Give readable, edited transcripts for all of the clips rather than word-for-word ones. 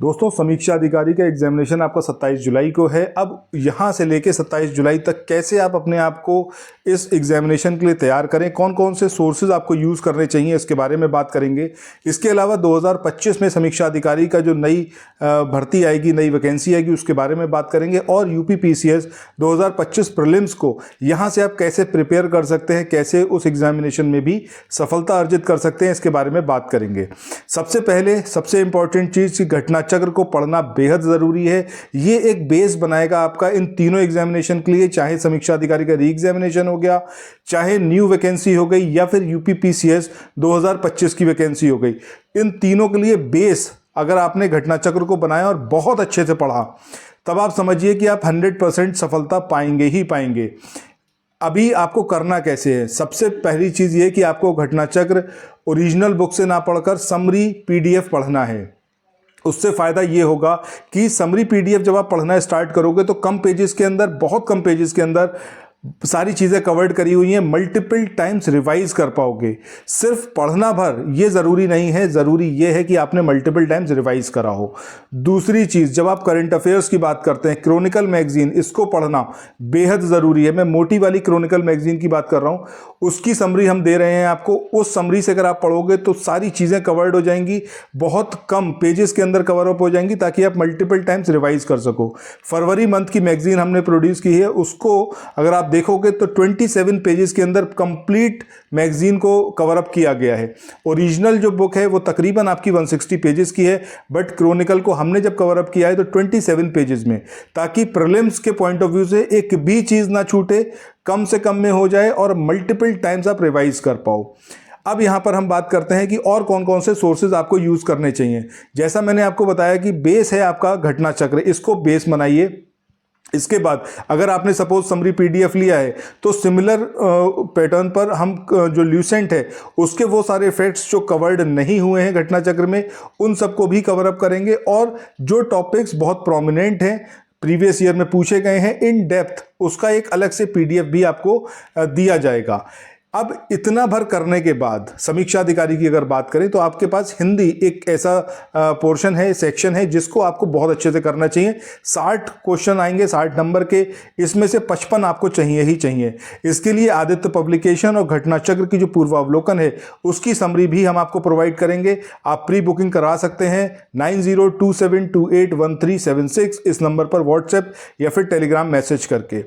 दोस्तों, समीक्षा अधिकारी का एग्जामिनेशन आपका 27 जुलाई को है। अब यहाँ से लेके 27 जुलाई तक कैसे आप अपने आप को इस एग्जामिनेशन के लिए तैयार करें, कौन कौन से सोर्सेज आपको यूज़ करने चाहिए, इसके बारे में बात करेंगे। इसके अलावा 2025 में समीक्षा अधिकारी का जो नई भर्ती आएगी, नई वैकेंसी आएगी, उसके बारे में बात करेंगे। और यूपीपीसीएस 2025 प्रीलिम्स को यहाँ से आप कैसे प्रिपेयर कर सकते हैं, कैसे उस एग्जामिनेशन में भी सफलता अर्जित कर सकते हैं, इसके बारे में बात करेंगे। सबसे पहले सबसे इंपॉर्टेंट चीज़ की घटना चक्र को पढ़ना बेहद ज़रूरी है। ये एक बेस बनाएगा आपका इन तीनों एग्जामिनेशन के लिए, चाहे समीक्षा अधिकारी का री एग्जामिनेशन हो गया, चाहे न्यू वैकेंसी हो गई, या फिर यूपीपीसीएस 2025 की वैकेंसी हो गई। इन तीनों के लिए बेस अगर आपने घटना चक्र को बनाया और बहुत अच्छे से पढ़ा, तब आप समझिए कि आप 100% सफलता पाएंगे ही पाएंगे। अभी आपको करना कैसे है? सबसे पहली चीज़ ये कि आपको घटना चक्र ओरिजिनल बुक से ना पढ़कर समरी पीडीएफ पढ़ना है। उससे फ़ायदा ये होगा कि समरी पीडीएफ जब आप पढ़ना स्टार्ट करोगे तो कम पेजेस के अंदर, बहुत कम पेजेस के अंदर सारी चीज़ें कवर्ड करी हुई हैं, मल्टीपल टाइम्स रिवाइज कर पाओगे। सिर्फ पढ़ना भर ये ज़रूरी नहीं है, ज़रूरी ये है कि आपने मल्टीपल टाइम्स रिवाइज करा हो। दूसरी चीज़, जब आप करंट अफेयर्स की बात करते हैं, क्रॉनिकल मैगजीन, इसको पढ़ना बेहद ज़रूरी है। मैं मोटी वाली क्रॉनिकल मैगजीन की बात कर रहा हूँ, उसकी समरी हम दे रहे हैं आपको। उस समरी से अगर आप पढ़ोगे तो सारी चीज़ें कवर्ड हो जाएंगी, बहुत कम पेजेस के अंदर कवर अप हो जाएंगी, ताकि आप मल्टीपल टाइम्स रिवाइज कर सको। फरवरी मंथ की मैगजीन हमने प्रोड्यूस की है, उसको अगर आप देखोगे तो 27 पेजेस के अंदर कंप्लीट मैगजीन को कवर अप किया गया है। ओरिजिनल जो बुक है वो तकरीबन आपकी 160 पेजेस की है, बट क्रॉनिकल को हमने जब कवर अप किया है तो 27 पेजेस में, ताकि प्रीलिम्स के पॉइंट ऑफ व्यू से एक भी चीज़ ना छूटे, कम से कम में हो जाए और मल्टीपल टाइम्स आप रिवाइज कर पाओ। अब यहाँ पर हम बात करते हैं कि और कौन कौन से सोर्सेज आपको यूज़ करने चाहिए। जैसा मैंने आपको बताया कि बेस है आपका घटना चक्र, इसको बेस बनाइए। इसके बाद अगर आपने सपोज समरी पीडीएफ लिया है तो सिमिलर पैटर्न पर हम जो ल्यूसेंट है उसके वो सारे फैक्ट्स जो कवर्ड नहीं हुए हैं घटना चक्र में, उन सबको भी कवर अप करेंगे। और जो टॉपिक्स बहुत प्रोमिनेंट हैं, प्रीवियस ईयर में पूछे गए हैं इन डेप्थ, उसका एक अलग से पीडीएफ भी आपको दिया जाएगा। अब इतना भर करने के बाद समीक्षा अधिकारी की अगर बात करें तो आपके पास हिंदी एक ऐसा पोर्शन है, सेक्शन है, जिसको आपको बहुत अच्छे से करना चाहिए। 60 क्वेश्चन आएंगे, 60 नंबर के, इसमें से 55 आपको चाहिए ही चाहिए। इसके लिए आदित्य पब्लिकेशन और घटना चक्र की जो पूर्वावलोकन है उसकी समरी भी हम आपको प्रोवाइड करेंगे। आप प्री बुकिंग करा सकते हैं 9027281376 इस नंबर पर व्हाट्सएप या फिर टेलीग्राम मैसेज करके।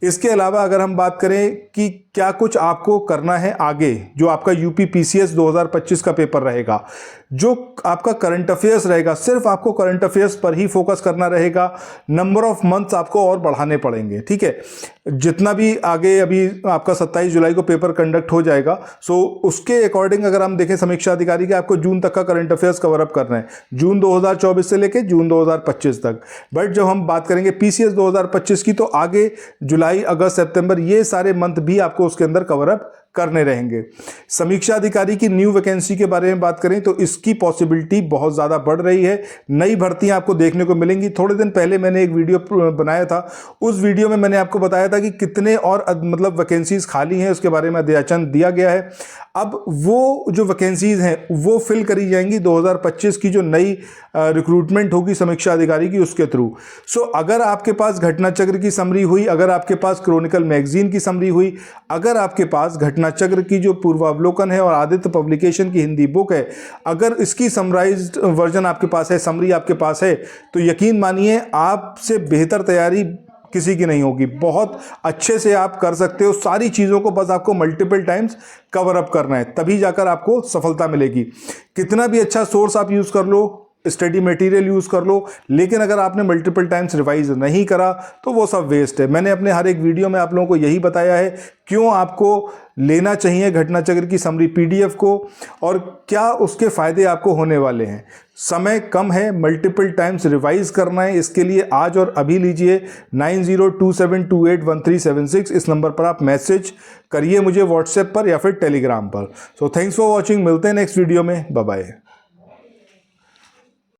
इसके अलावा अगर हम बात करें कि क्या कुछ आपको करना है आगे, जो आपका यूपीपीसीएस 2025 का पेपर रहेगा, जो आपका करंट अफेयर्स रहेगा, सिर्फ आपको करंट अफेयर्स पर ही फोकस करना रहेगा। नंबर ऑफ मंथ्स आपको और बढ़ाने पड़ेंगे, ठीक है। जितना भी आगे अभी आपका 27 जुलाई को पेपर कंडक्ट हो जाएगा, सो उसके अकॉर्डिंग अगर हम देखें समीक्षा अधिकारी के, आपको जून तक का करंट अफेयर्स कवर अप करना है, जून 2024 से लेकर जून 2025 तक। बट जब हम बात करेंगे पीसीएस 2025 की, तो आगे जुलाई, अगस्त, सितंबर, ये सारे मंथ भी आपको उसके अंदर कवर अप करने रहेंगे। समीक्षा अधिकारी की न्यू वैकेंसी के बारे में बात करें तो इसकी पॉसिबिलिटी बहुत ज़्यादा बढ़ रही है। नई भर्तियां आपको देखने को मिलेंगी। थोड़े दिन पहले मैंने एक वीडियो बनाया था, उस वीडियो में मैंने आपको बताया था कि कितने और मतलब वैकेंसीज खाली हैं, उसके बारे में अध्याचन दिया गया है। अब वो जो वैकेंसीज हैं वो फिल करी जाएंगी 2025 की जो नई रिक्रूटमेंट होगी समीक्षा अधिकारी की, उसके थ्रू। सो अगर आपके पास घटना चक्र की समरी हुई, अगर आपके पास क्रॉनिकल मैगजीन की समरी हुई, अगर आपके पास घटना चक्र की जो पूर्वावलोकन है और आदित्य पब्लिकेशन की हिंदी बुक है, अगर इसकी समराइज्ड वर्जन आपके पास है, समरी आपके पास है, तो यकीन मानिए आपसे बेहतर तैयारी किसी की नहीं होगी। बहुत अच्छे से आप कर सकते हो सारी चीज़ों को, बस आपको मल्टीपल टाइम्स कवर अप करना है, तभी जाकर आपको सफलता मिलेगी। कितना भी अच्छा सोर्स आप यूज़ कर लो, स्टडी मटेरियल यूज़ कर लो, लेकिन अगर आपने मल्टीपल टाइम्स रिवाइज नहीं करा तो वो सब वेस्ट है। मैंने अपने हर एक वीडियो में आप लोगों को यही बताया है क्यों आपको लेना चाहिए घटना चक्र की समरी पीडीएफ को और क्या उसके फ़ायदे आपको होने वाले हैं। समय कम है, मल्टीपल टाइम्स रिवाइज करना है, इसके लिए आज और अभी लीजिए 9027281376 इस नंबर पर आप मैसेज करिए मुझे व्हाट्सएप पर या फिर टेलीग्राम पर। सो थैंक्स फॉर वॉचिंग, मिलते हैं नेक्स्ट वीडियो में, बाय बाय।